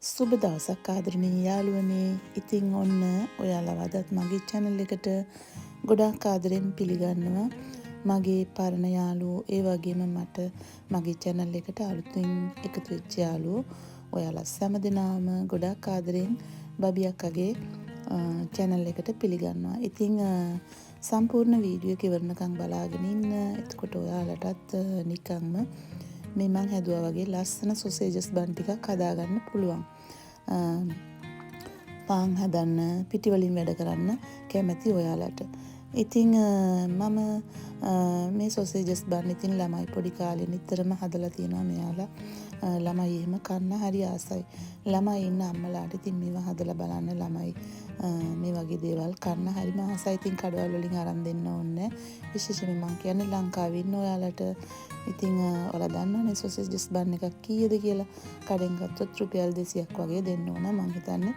සුබ දවසක් ආදරණීය යාළුවනේ. ඉතින් ඔන්න ඔයාලව අදත් මගේ channel එකට ගොඩාක් ආදරෙන් පිළිගන්නවා. මගේ පරණ යාළුවෝ ඒ වගේම මට මගේ channel එකට අලුතින් එකතු වෙච්ච යාළුවෝ ඔයාලා හැමදෙනාම ගොඩාක් ආදරෙන් බබි අක්කගේ channel එකට පිළිගන්නවා. ඉතින් සම්පූර්ණ වීඩියෝ එක ඉවරනකම් බලාගෙන ඉන්න. එතකොට ඔයාලටත් නිකම්ම මේ මං හැදුවා වගේ ලස්සන සොසේජස් බන් ටිකක් හදාගන්න පුළුවන්. පාන් හදන්න, පිටි වලින් වැඩ කරන්න කැමති ඔයාලට. ඉතින් මම මේ සොසේජස් බන් ඉතින් ළමයි පොඩි කාලේ නිතරම හදලා තියෙනවා මෙයාලා. ළමයි එහෙම කන්න හරි ආසයි. ළමයි ඉන්න අම්මලාට ඉතින් මේවා හදලා බලන්න ළමයි මේ වගේ දේවල් කන්න හරිම ආසයි. ඉතින් කඩවල වලින් අරන් දෙන්න ඕනේ. විශේෂයෙන්ම මම කියන්නේ ලංකාවේ ඉන්න ඔයාලට ඉතින් ඔයාලා දන්නවනේ සොසේජස් බන් එකක් කීයද කියලා. කඩෙන් ගත්තොත් රුපියල් 200ක් වගේ දෙන්න ඕන. මම හිතන්නේ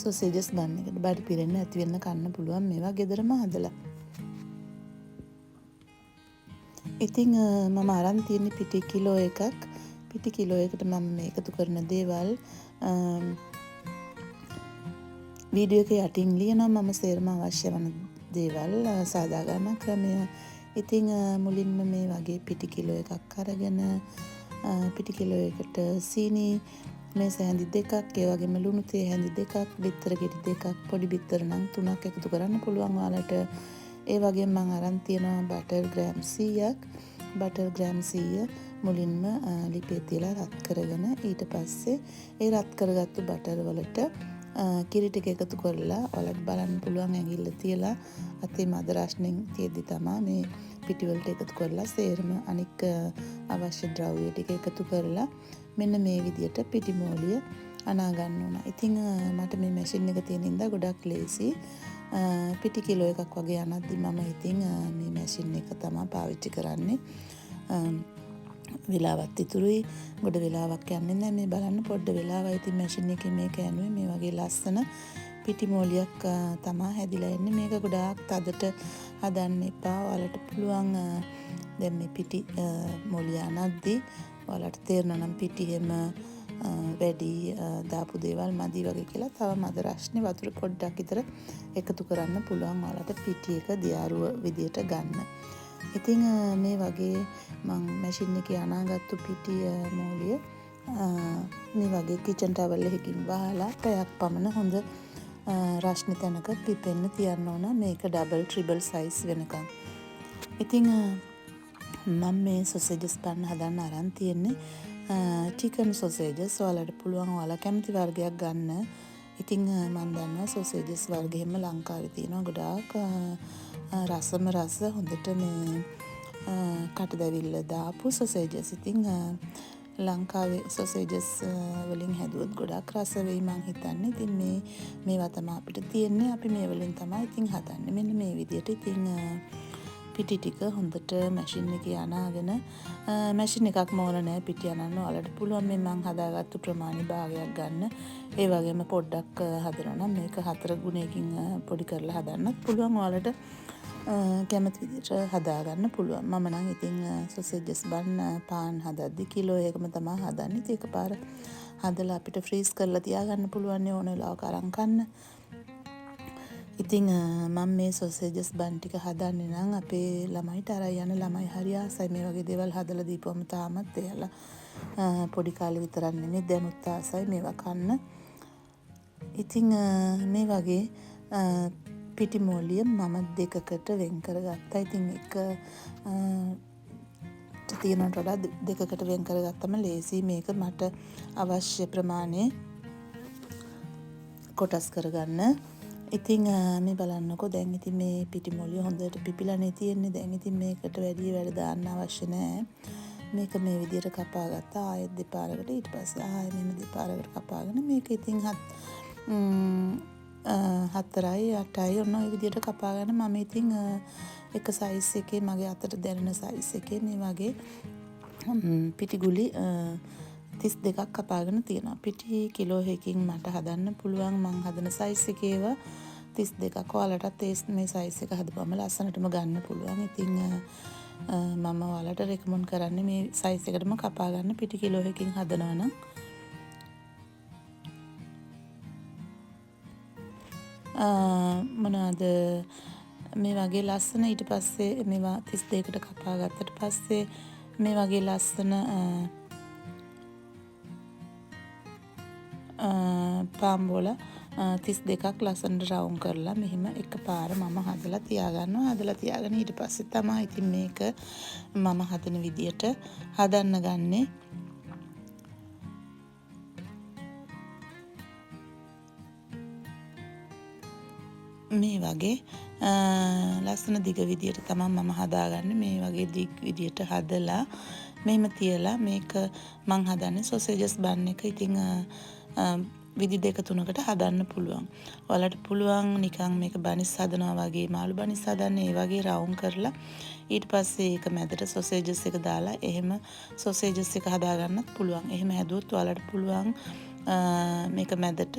සොසේජස් බන් එකට බඩ පිරෙන්න ඇති වෙන්න කන්න පුළුවන් මේවා ගෙදරම හදලා. ඉතින් මම අරන් තියෙන පිටි කිලෝ එකක්. පිටි කිලෝ එකට මම එකතු කරන දේවල් වීඩියෝ එකේ යටින් ලියනවා මම සේරම අවශ්‍ය වන දේවල් සාදා ගන්න ක්‍රමය. ඉතින් මුලින්ම මේ වගේ පිටි කිලෝ එකක් අරගෙන පිටි කිලෝ එකට සීනි මේස හැඳි දෙකක්, ඒ වගේම ලුණු තේ හැඳි දෙකක්, බිත්තර ගෙඩි දෙකක්, පොඩි බිත්තර නම් 3ක් එකතු කරන්න පුළුවන් ඔයාලට. ඒ වගේම මම අරන් තියෙනවා බටර් ග්‍රෑම් 100ක්. බටර් ග්‍රෑම් 100 මුලින්ම ලිපේ තියලා රත් කරගෙන ඊට පස්සේ ඒ රත් කරගත්තු බටර් වලට කිරි ටික එකතු කරලා ඔයාලට බලන්න පුළුවන් ඇඟිල්ල තියලා අතේ මද රස්නෙන් තියද්දි තමයි මේ පිටි වලට එකතු කරලා සේරම අනික් අවශ්‍ය ද්‍රව්‍ය ටික එකතු කරලා මෙන්න මේ විදියට පිටි මෝලිය අනා ගන්න ඕන. ඉතින් මට මේ මැෂින් එක තියෙන ඉඳලා ගොඩක් ලේසි. පිටි කිලෝ එකක් වගේ අනද්දි මම ඉතින් මේ මැෂින් එක තමයි පාවිච්චි කරන්නේ. වෙලාවත් ඉතුරුයි. ගොඩ වෙලාවක් යන්නේ නැහැ. මේ බලන්න පොඩ්ඩ වෙලාවයි ඉතින් මැෂින් එකේ මේක ඇනුවේ මේ වගේ ලස්සන පිටි මෝලියක් තමයි හැදිලා එන්නේ. මේක ගොඩාක් තදට හදන්න එපා. ඔයාලට පුළුවන් දැන් මේ පිටි මෝලිය අනද්දි ඔයාලට තේරෙනවා නම් පිටි හැම වැඩි දාපු දේවල් මදි වගේ කියලා තව මද රස්නේ වතුර පොඩ්ඩක් විතර එකතු කරන්න පුළුවන් ඔයාලට පිටි එක දියාරුව විදියට ගන්න. ඉතින් මේ වගේ මම මැෂින් එකේ අනාගත්තු පිටි මෝලිය මේ වගේ කිචන් ටවල් එකකින් වහලා පැයක් පමණ හොඳ රස්නේ තැනක පිපෙන්න තියන්න ඕන. මේක ඩබල් ට්‍රිබල් සයිස් වෙනකන්. ඉතින් මම මේ සොසේජස් බන් හදන්න අරන් තියෙන්නේ චිකන් සොසේජස්. ඔයාලට පුළුවන් ඔයාලා කැමති වර්ගයක් ගන්න. ඉතින් මම දන්නවා සොසේජස් වර්ග හැම ලංකාවේ තියෙනවා ගොඩාක් රසම රස හොඳට මේ කටදැවිල්ල දාපු සොසේජස්. ඉතින් ලංකාවේ සොසේජස් වලින් හැදුවොත් ගොඩාක් රස වෙයි මං හිතන්නේ. ඉතින් මේවා තමයි අපිට තියෙන්නේ. අපි මේ වලින් තමයි ඉතින් හදන්නේ. මෙන්න මේ විදියට ඉතින් පිටි ටික හොඳට මැෂින් එකේ අනාගෙන මැෂින් එකක් ඕන නැහැ පිටි අනන්න. ඔයාලට පුළුවන් මේ මං හදාගත්තු ප්‍රමාණි භාගයක් ගන්න. ඒ වගේම පොඩ්ඩක් හදනවා නම් මේක 4 ගුණයකින් පොඩි කරලා හදන්නත් පුළුවන්. ඔයාලට කැමති විදිහට හදාගන්න පුළුවන්. මම නම් ඉතින් සොසේජස් බන් පාන් හදද්දි කිලෝ එකම තමයි හදන්නේ. ඉතින් එකපාර හදලා අපිට ෆ්‍රීස් කරලා තියාගන්න පුළුවන් ඕන වෙලාවක අරන් කන්න. ඉතින් මම මේ සොසේජස් බන් ටික හදන්නේ නම් අපේ ළමයිට අරන් යන ළමයි හරි ආසයි මේ වගේ දේවල් හදලා දීපුවම තාමත් එයාලා පොඩි කාලේ විතරක් නෙමෙයි දැනුත් ආසයි මේවා කන්න. ඉතින් මේ වගේ පිටි මෝලිය මම දෙකකට වෙන් කරගත්තා. ඉතින් එක තියෙනට වඩා දෙකකට වෙන් කරගත්තම ලේසි. මේක මට අවශ්‍ය ප්‍රමාණය කොටස් කරගන්න. ඉතින් මේ බලන්නකෝ දැන් ඉතින් මේ පිටි මෝලිය හොඳට පිපිලානේ තියෙන්නේ. දැන් ඉතින් මේකට වැඩි වැඩ දාන්න අවශ්‍ය නැහැ. මේක මේ විදිහට කපා ගත්තා. ආයෙත් දෙපාරකට ඊට පස්සේ ආයෙ මෙන්න දෙපාරකට කපාගෙන මේක ඉතින් 4යි 8යි ඔන්න ඔය විදිහට කපාගෙන මම ඉතින් එක සයිස් එකේ මගේ අතට දැනෙන සයිස් එකේ මේ වගේ පිටි ගුලි 32ක් කපාගෙන තියෙනවා. පිටි කිලෝ එකකින් මට හදන්න පුළුවන් මං හදන සයිස් එකේව 32ක්. ඔයාලටත් මේ සයිස් එක හදපුවම ලස්සනටම ගන්න පුළුවන්. ඉතින් මම ඔයාලට රෙකමන්ඩ් කරන්නේ මේ සයිස් එකටම කපා ගන්න පිටි කිලෝ එකකින් හදනවා නම් මොනවාද මේ වගේ ලස්සන ඊට පස්සේ මේවා 32කට කපා ගත්තට පස්සේ මේ වගේ ලස්සන පාම්බෝල 32ක් ලස්සනට රවුම් කරලා මෙහෙම එකපාර මම හදලා තියාගන්නවා. හදලා තියාගෙන ඊට පස්සේ තමයි ඉතින් මේක මම හදන විදියට හදන්න ගන්නේ. මේ වගේ ලස්සන දිග විදියට තමයි මම හදාගන්නේ. මේ වගේ දිග විදියට හදලා මෙහෙම තියලා මේක මං හදන්නේ සොසේජස් බන් එක. ඉතින් විදි 2-3කට හදන්න පුළුවන්. ඔයාලට පුළුවන් නිකන් මේක බනිස් හදනවා වගේ මාළු බනිස් හදන්න ඒ වගේ රවුම් කරලා ඊට පස්සේ ඒක මැදට සොසේජස් එක දාලා එහෙම සොසේජස් එක හදාගන්නත් පුළුවන්. එහෙම හැදුවොත් ඔයාලට පුළුවන් මේක මැදට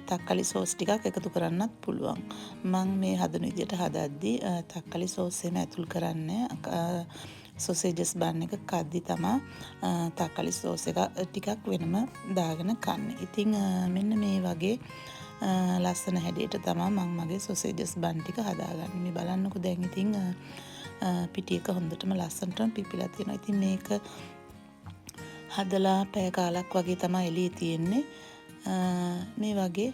තක්කලි සෝස් ටිකක් එකතු කරන්නත් පුළුවන්. මම මේ හදන විදිහට හදද්දී තක්කලි සෝස් එහෙම ඇතුල් කරන්නේ සොසේජස් බන් එක කද්දි තමයි තක්කලි සෝස් එක ටිකක් වෙනම දාගෙන කන්නේ. ඉතින් මෙන්න මේ වගේ ලස්සන හැඩයට තමයි මම මගේ සොසේජස් බන් ටික හදාගන්නේ. මේ බලන්නකෝ දැන් ඉතින් පිටි එක හොඳටම ලස්සනටම පිපිලා තියෙනවා. ඉතින් මේක හදලා පැය කාලක් වගේ තමයි එළියේ තියෙන්නේ. මේ වගේ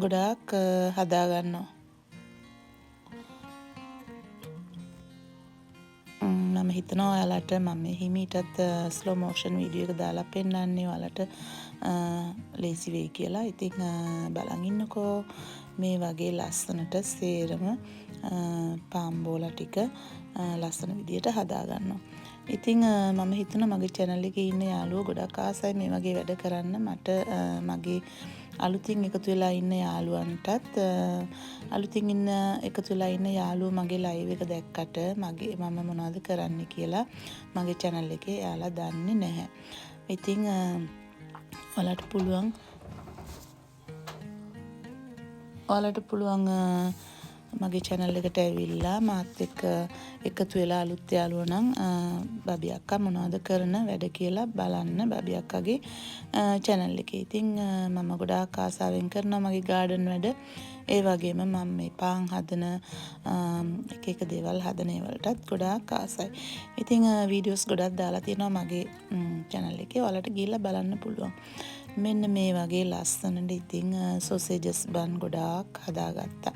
ගොඩාක් හදා ගන්නවා. මම හිතනවා ඔයාලට මම හිමීටත් ස්ලෝ මෝෂන් වීඩියෝ එක දාලා පෙන්නන්නේ ඔයාලට ලේසි වෙයි කියලා. ඉතින් බලන් ඉන්නකෝ මේ වගේ ලස්සනට සේරම පාම්බෝලා ටික ලස්සන විදියට හදා ගන්නවා. ඉතින් මම හිතනවා මගේ channel එකේ ඉන්න යාළුවෝ ගොඩක් ආසයි මේ වගේ වැඩ කරන්න. මට මගේ අලුතින් එකතු වෙලා ඉන්න යාළුවන්ටත් අලුතින් එකතු වෙලා ඉන්න යාළුවෝ මගේ live එක දැක්කට මම මොනවද කරන්න කියලා මගේ channel එකේ එයාලා දන්නේ නැහැ. ඉතින් ඔයාලට පුළුවන් මගේ channel එකට ඇවිල්ලා මාත් එක්ක එකතු වෙලා අලුත් යාළුවෝ නම් බබි අක්කා මොනවද කරන වැඩ කියලා බලන්න බබි අක්කාගේ channel එකේ. ඉතින් මම ගොඩාක් ආසාවෙන් කරනවා මගේ garden වැඩ. ඒ වගේම මම මේ පාන් හදන එක දේවල් හදන ඒවලටත් ගොඩාක් ආසයි. ඉතින් වීඩියෝස් ගොඩක් දාලා තියෙනවා මගේ channel එකේ. ඔයාලට ගිහිල්ලා බලන්න පුළුවන්. මෙන්න මේ වගේ ලස්සනට ඉතින් සොසේජස් බන් ගොඩාක් හදාගත්තා.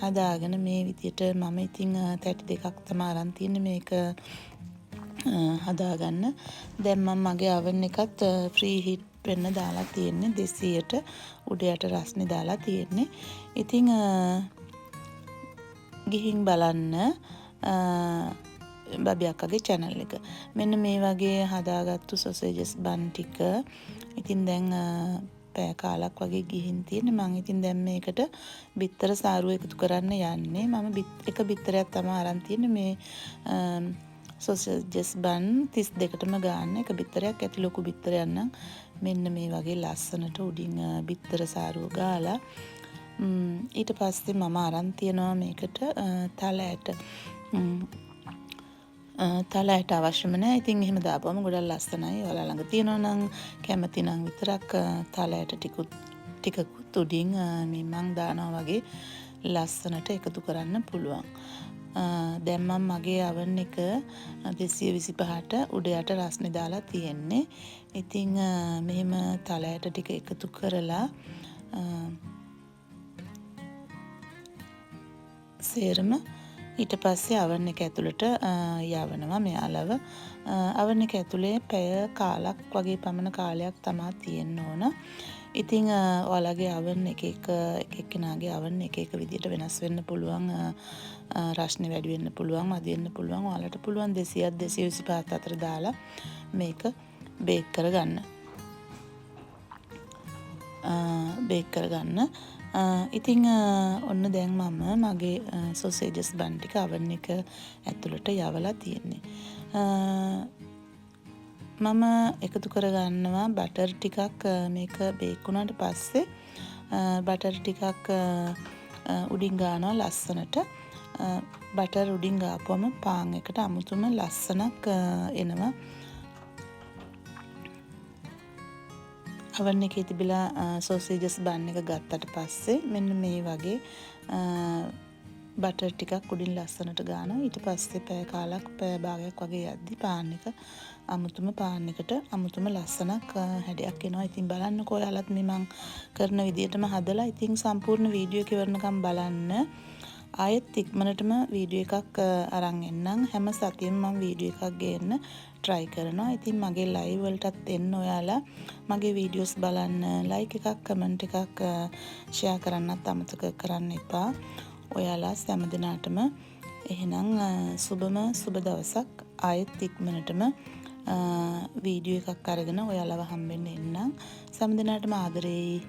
හදාගෙන මේ විදියට මම ඉතින් 32ක් තමයි අරන් තියන්නේ මේක හදාගන්න. දැන් මම මගේ oven එකත් free heat වෙන්න දාලා තියෙන්නේ 200ට උඩ යට රස්නේ දාලා තියෙන්නේ. ඉතින් ගිහින් බලන්න බබි අක්කගේ channel එක. මෙන්න මේ වගේ හදාගත්තු සොසේජස් බන් ටික ඉතින් දැන් පැය කාලක් වගේ ගිහින් තියෙන්නේ. මම ඉතින් දැන් මේකට බිත්තර සාරුව එකතු කරන්න යන්නේ. මම එක බිත්තරයක් තමයි අරන් තියෙන්නේ මේ සොසේජස් බන් 32ටම ගන්න. එක බිත්තරයක් ඇති ලොකු බිත්තරයක් නම් මෙන්න මේ වගේ ලස්සනට උඩින් බිත්තර සාරුව ගාලා ඊට පස්සේ මම අරන් තියනවා මේකට තල ඇට. තල ඇට අවශ්‍යම නැහැ. ඉතින් එහෙම දාපුවම ගොඩක් ලස්සනයි. ඔයාලා ළඟ තියෙනවා නම් කැමති නම් විතරක් තල ඇට ටිකකුත් උඩින් මේ මං දානවා වගේ ලස්සනට එකතු කරන්න පුළුවන්. දැන් මම මගේ oven එක 225ට උඩ යට රස්නේ දාලා තියෙන්නේ. ඉතින් මෙහෙම තල ඇට ටික එකතු කරලා සේරම ඊට පස්සේ oven එක ඇතුළට යවනවා මෙයාලව. oven එක ඇතුලේ පැය කාලක් වගේ පමණ කාලයක් තමයි තියෙන්න ඕන. ඉතින් ඔයාලගේ oven එක එක්කෙනාගේ oven එක විදියට වෙනස් වෙන්න පුළුවන්. රස්නේ වැඩි වෙන්න පුළුවන්, මදි වෙන්න පුළුවන්. ඔයාලට පුළුවන් 200ත් 225ත් අතර දාලා මේක බේක් කරගන්න. ඉතින් ඔන්න දැන් මම මගේ සොසේජස් බන් ටික oven එක ඇතුළට යවලා තියෙන්නේ. මම එකතු කරගන්නවා බටර් ටිකක්. මේක බේක් වුණාට පස්සේ බටර් ටිකක් උඩින් ගානවා ලස්සනට. බටර් උඩින් ගාපුවම පාන් එකට අමුතුම ලස්සනක් එනවා. oven එකේ තිබිලා sausages bun එක ගත්තට පස්සේ මෙන්න මේ වගේ බටර් ටිකක් උඩින් ලස්සනට ගානවා. ඊට පස්සේ පැය කාලක් පැය භාගයක් වගේ යද්දි පාන් එක අමුතුම පාන් එකට අමුතුම ලස්සනක් හැඩයක් එනවා. ඉතින් බලන්නකෝ ඔයාලත් මේ මං කරන විදිහටම හදලා ඉතින් සම්පූර්ණ වීඩියෝ එක ඉවරනකම් බලන්න. ආයෙත් ඉක්මනටම වීඩියෝ එකක් අරන් එන්නම්. හැම සතියෙම මම වීඩියෝ එකක් ගේන්න try කරනවා. ඉතින් මගේ live වලටත් එන්න ඔයාලා මගේ වීඩියෝස් බලන්න like එකක් comment එකක් share කරන්නත් අමතක කරන්න එපා. ඔයාලා හැම දිනාටම එහෙනම් සුබ දවසක්. ආයෙත් ඉක්මනටම වීඩියෝ එකක් අරගෙන ඔයාලව හම්බෙන්න එන්නම්. හැම දිනාටම ආදරේ.